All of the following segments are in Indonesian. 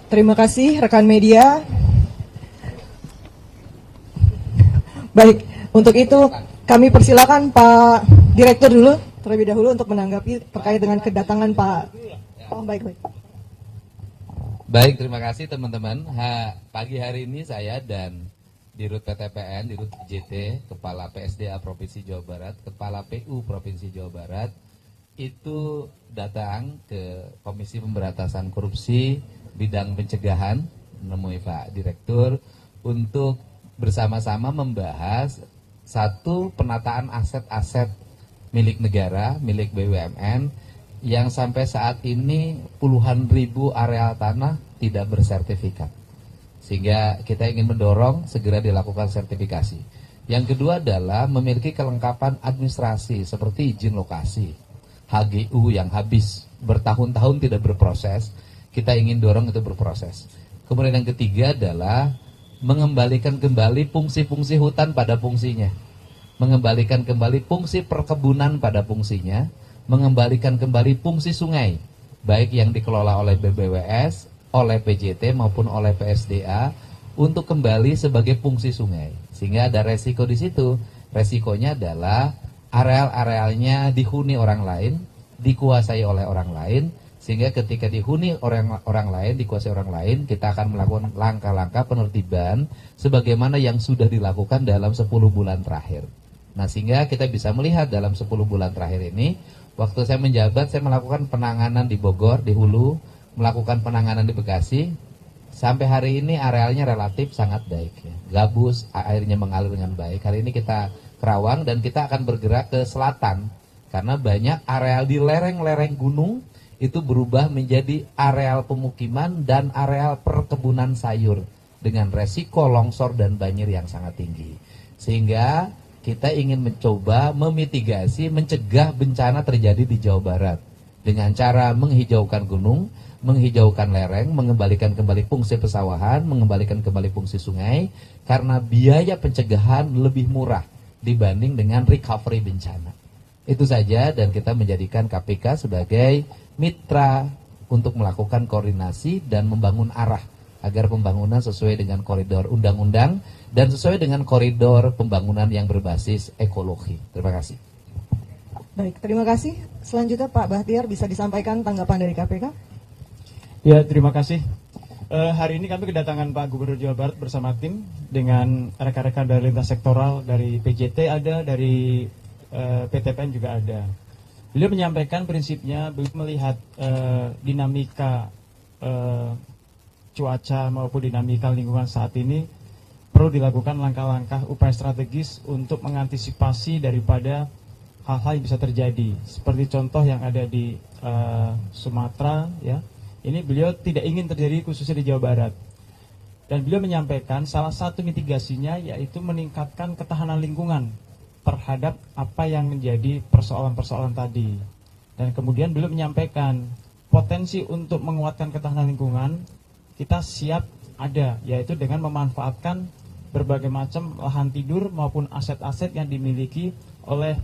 Terima kasih rekan media. Baik, untuk itu kami persilakan Pak Direktur dulu terlebih dahulu untuk menanggapi terkait dengan kedatangan Pak. Oh, baik. Baik, terima kasih teman-teman. Pagi hari ini saya dan Dirut PTPN, Dirut JT, Kepala PSDA Provinsi Jawa Barat, Kepala PU Provinsi Jawa Barat, itu datang ke Komisi Pemberantasan Korupsi bidang pencegahan, menemui Pak Direktur untuk bersama-sama membahas satu penataan aset-aset milik negara, milik BUMN yang sampai saat ini puluhan ribu areal tanah tidak bersertifikat. Sehingga kita ingin mendorong segera dilakukan sertifikasi. Yang kedua adalah memiliki kelengkapan administrasi seperti izin lokasi, HGU yang habis bertahun-tahun tidak berproses, kita ingin dorong itu berproses. Kemudian yang ketiga adalah mengembalikan kembali fungsi-fungsi hutan pada fungsinya, mengembalikan kembali fungsi perkebunan pada fungsinya, mengembalikan kembali fungsi sungai, baik yang dikelola oleh BBWS, oleh PJT maupun oleh PSDA untuk kembali sebagai fungsi sungai. Sehingga ada resiko di situ. Resikonya adalah areal-arealnya dihuni orang lain, dikuasai oleh orang lain, sehingga ketika dihuni orang lain, dikuasai orang lain, kita akan melakukan langkah-langkah penertiban sebagaimana yang sudah dilakukan dalam 10 bulan terakhir. Nah, sehingga kita bisa melihat dalam 10 bulan terakhir ini, waktu saya menjabat, saya melakukan penanganan di Bogor, di Hulu, melakukan penanganan di Bekasi. Sampai hari ini arealnya relatif sangat baik, ya. Gabus, airnya mengalir dengan baik. Hari ini kita Kerawang dan kita akan bergerak ke selatan karena banyak areal di lereng-lereng gunung itu berubah menjadi areal pemukiman dan areal perkebunan sayur dengan resiko longsor dan banjir yang sangat tinggi. Sehingga kita ingin mencoba memitigasi, mencegah bencana terjadi di Jawa Barat dengan cara menghijaukan gunung, menghijaukan lereng, mengembalikan kembali fungsi pesawahan, mengembalikan kembali fungsi sungai, karena biaya pencegahan lebih murah dibanding dengan recovery bencana. Itu saja, dan kita menjadikan KPK sebagai mitra untuk melakukan koordinasi dan membangun arah agar pembangunan sesuai dengan koridor undang-undang dan sesuai dengan koridor pembangunan yang berbasis ekologi. Terima kasih. Baik, terima kasih. Selanjutnya Pak Bahtiar, bisa disampaikan tanggapan dari KPK? Ya, terima kasih. Hari ini kami kedatangan Pak Gubernur Jawa Barat bersama tim dengan rekan-rekan dari lintas sektoral, dari PJT ada, dari PTPN juga ada. Beliau menyampaikan prinsipnya, beliau melihat dinamika cuaca maupun dinamika lingkungan saat ini perlu dilakukan langkah-langkah upaya strategis untuk mengantisipasi daripada hal-hal yang bisa terjadi. Seperti contoh yang ada di Sumatera, ya. Ini beliau tidak ingin terjadi khususnya di Jawa Barat. Dan beliau menyampaikan salah satu mitigasinya yaitu meningkatkan ketahanan lingkungan terhadap apa yang menjadi persoalan-persoalan tadi. Dan kemudian beliau menyampaikan potensi untuk menguatkan ketahanan lingkungan kita siap ada, yaitu dengan memanfaatkan berbagai macam lahan tidur maupun aset-aset yang dimiliki oleh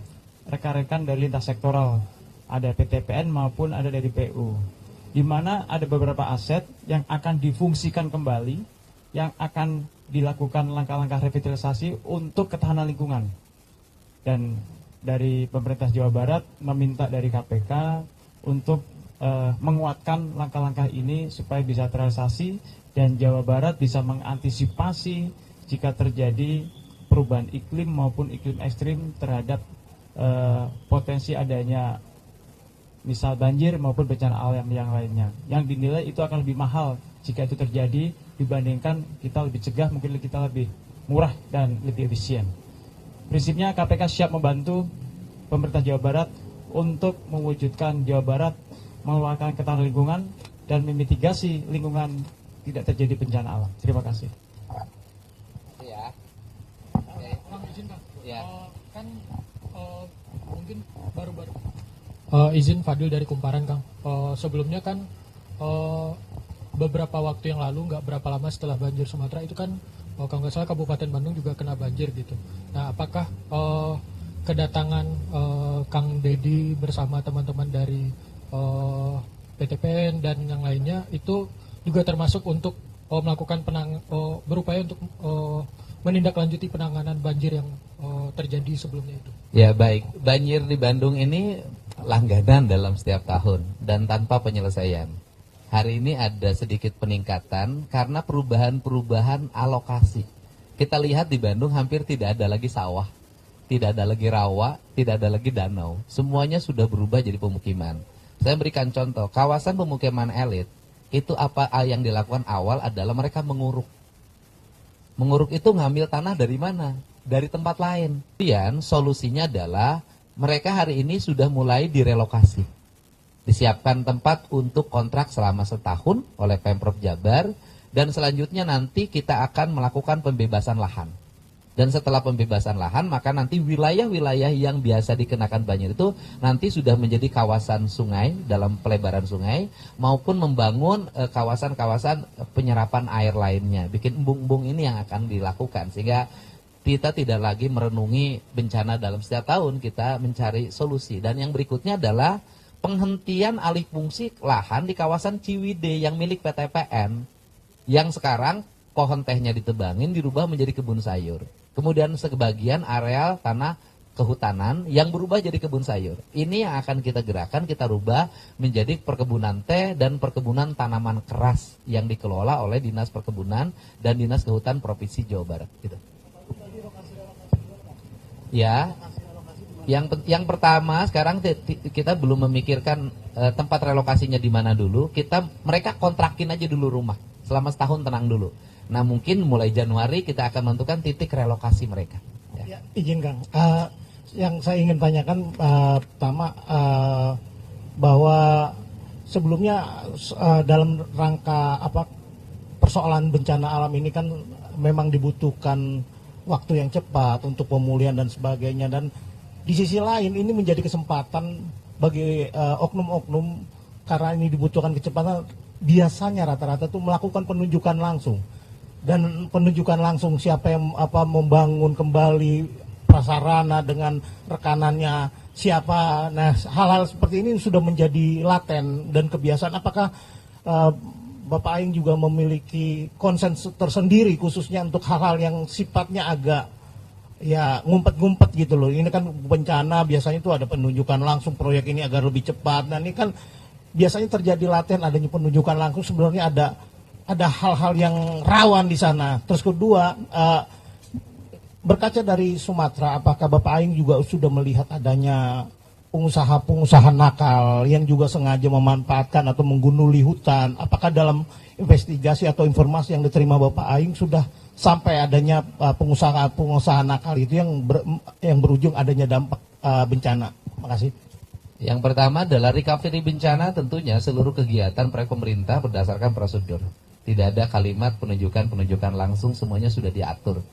rekan-rekan dari lintas sektoral. Ada PTPN maupun ada dari PU. Di mana ada beberapa aset yang akan difungsikan kembali, yang akan dilakukan langkah-langkah revitalisasi untuk ketahanan lingkungan. Dan dari pemerintah Jawa Barat meminta dari KPK untuk menguatkan langkah-langkah ini supaya bisa terrealisasi dan Jawa Barat bisa mengantisipasi jika terjadi perubahan iklim maupun iklim ekstrim terhadap potensi adanya misal banjir maupun bencana alam yang lainnya, yang dinilai itu akan lebih mahal jika itu terjadi dibandingkan kita lebih cegah, mungkin kita lebih murah dan lebih efisien. Prinsipnya KPK siap membantu pemerintah Jawa Barat untuk mewujudkan Jawa Barat mengeluarkan ketahanan lingkungan dan memitigasi lingkungan tidak terjadi bencana alam. Terima kasih. Ya. Ya. Kan mungkin baru-baru izin Fadil dari Kumparan, Kang. Sebelumnya kan beberapa waktu yang lalu, nggak berapa lama setelah banjir Sumatera itu kan, kalau nggak salah Kabupaten Bandung juga kena banjir gitu. Nah, apakah kedatangan Kang Dedi bersama teman-teman dari PTPN dan yang lainnya itu juga termasuk untuk melakukan berupaya untuk menindaklanjuti penanganan banjir yang terjadi sebelumnya itu. Ya baik, banjir di Bandung ini langganan dalam setiap tahun dan tanpa penyelesaian. Hari ini ada sedikit peningkatan karena perubahan alokasi. Kita lihat di Bandung hampir tidak ada lagi sawah, tidak ada lagi rawa, tidak ada lagi danau. Semuanya sudah berubah jadi pemukiman. Saya berikan contoh, kawasan pemukiman elit, itu apa yang dilakukan awal adalah mereka menguruk. Menguruk itu ngambil tanah dari mana? Dari tempat lain. Kemudian solusinya adalah mereka hari ini sudah mulai direlokasi. Disiapkan tempat untuk kontrak selama setahun oleh Pemprov Jabar. Dan selanjutnya nanti kita akan melakukan pembebasan lahan. Dan setelah pembebasan lahan, maka nanti wilayah-wilayah yang biasa dikenakan banjir itu nanti sudah menjadi kawasan sungai dalam pelebaran sungai maupun membangun kawasan-kawasan penyerapan air lainnya. Bikin embung-embung ini yang akan dilakukan sehingga kita tidak lagi merenungi bencana dalam setiap tahun, kita mencari solusi. Dan yang berikutnya adalah penghentian alih fungsi lahan di kawasan Ciwidey yang milik PTPN. Yang sekarang pohon tehnya ditebangin dirubah menjadi kebun sayur. Kemudian sebagian areal tanah kehutanan yang berubah jadi kebun sayur. Ini yang akan kita gerakan, kita rubah menjadi perkebunan teh dan perkebunan tanaman keras yang dikelola oleh Dinas Perkebunan dan Dinas Kehutanan Provinsi Jawa Barat. Gitu. Ya, yang pertama sekarang kita belum memikirkan tempat relokasinya di mana dulu. Mereka kontrakin aja dulu rumah. Selama setahun tenang dulu. Nah mungkin mulai Januari kita akan menentukan titik relokasi mereka. Ya, izin Kang, yang saya ingin tanyakan pertama bahwa sebelumnya dalam rangka persoalan bencana alam ini kan memang dibutuhkan waktu yang cepat untuk pemulihan dan sebagainya, dan di sisi lain ini menjadi kesempatan bagi oknum-oknum karena ini dibutuhkan kecepatan. Biasanya rata-rata itu melakukan penunjukan langsung, dan penunjukan langsung siapa yang membangun kembali prasarana dengan rekanannya siapa. Nah, hal-hal seperti ini sudah menjadi laten dan kebiasaan. Apakah Bapak Aing juga memiliki konsen tersendiri khususnya untuk hal-hal yang sifatnya agak ya ngumpet-ngumpet gitu loh? Ini kan bencana, biasanya itu ada penunjukan langsung proyek ini agar lebih cepat. Nah, ini kan biasanya terjadi laten adanya penunjukan langsung, sebenarnya ada hal-hal yang rawan di sana. Terus kedua, berkaca dari Sumatera, apakah Bapak Aing juga sudah melihat adanya pengusaha-pengusaha nakal yang juga sengaja memanfaatkan atau menggunduli hutan? Apakah dalam investigasi atau informasi yang diterima Bapak Aing sudah sampai adanya pengusaha-pengusaha nakal itu yang berujung adanya dampak bencana? Terima kasih. Yang pertama adalah recovery bencana, tentunya seluruh kegiatan proyek pemerintah berdasarkan prosedur. Tidak ada kalimat penunjukan langsung, semuanya sudah diatur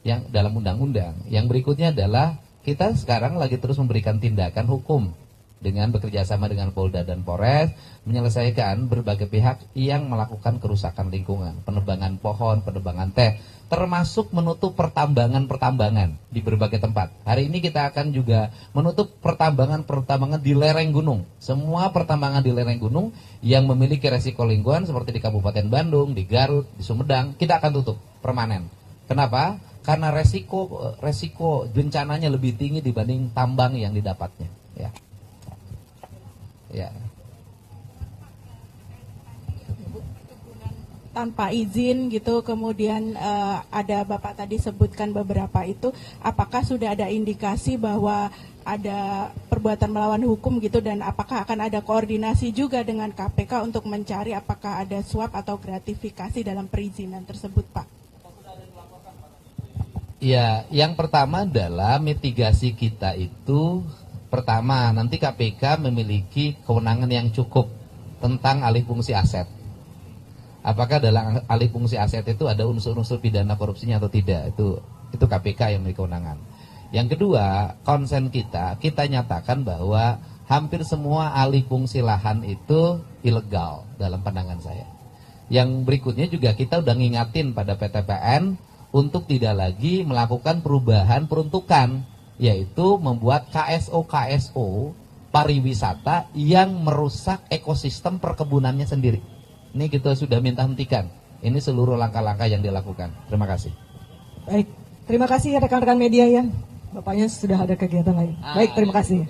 yang dalam undang-undang. Yang berikutnya adalah kita sekarang lagi terus memberikan tindakan hukum dengan bekerjasama dengan Polda dan Polres menyelesaikan berbagai pihak yang melakukan kerusakan lingkungan, penebangan pohon, penebangan teh, termasuk menutup pertambangan di berbagai tempat. Hari ini kita akan juga menutup pertambangan di lereng gunung. Semua pertambangan di lereng gunung yang memiliki resiko lingkungan seperti di Kabupaten Bandung, di Garut, di Sumedang, kita akan tutup permanen. Kenapa? Karena resiko bencananya lebih tinggi dibanding tambang yang didapatnya. Ya. Tanpa izin gitu, kemudian ada Bapak tadi sebutkan beberapa itu, apakah sudah ada indikasi bahwa ada perbuatan melawan hukum gitu, dan apakah akan ada koordinasi juga dengan KPK untuk mencari apakah ada suap atau gratifikasi dalam perizinan tersebut, Pak? Ya, yang pertama adalah mitigasi kita itu, pertama nanti KPK memiliki kewenangan yang cukup tentang alih fungsi aset. Apakah dalam alih fungsi aset itu ada unsur-unsur pidana korupsinya atau tidak? Itu KPK yang memiliki kewenangan. Yang kedua, konsen kita nyatakan bahwa hampir semua alih fungsi lahan itu ilegal dalam pandangan saya. Yang berikutnya juga kita udah ngingatin pada PTPN untuk tidak lagi melakukan perubahan peruntukan, yaitu membuat KSO pariwisata yang merusak ekosistem perkebunannya sendiri. Ini kita sudah minta hentikan. Ini seluruh langkah-langkah yang dilakukan. Terima kasih. Baik, terima kasih rekan-rekan media ya. Bapaknya sudah ada kegiatan lain. Baik, terima kasih.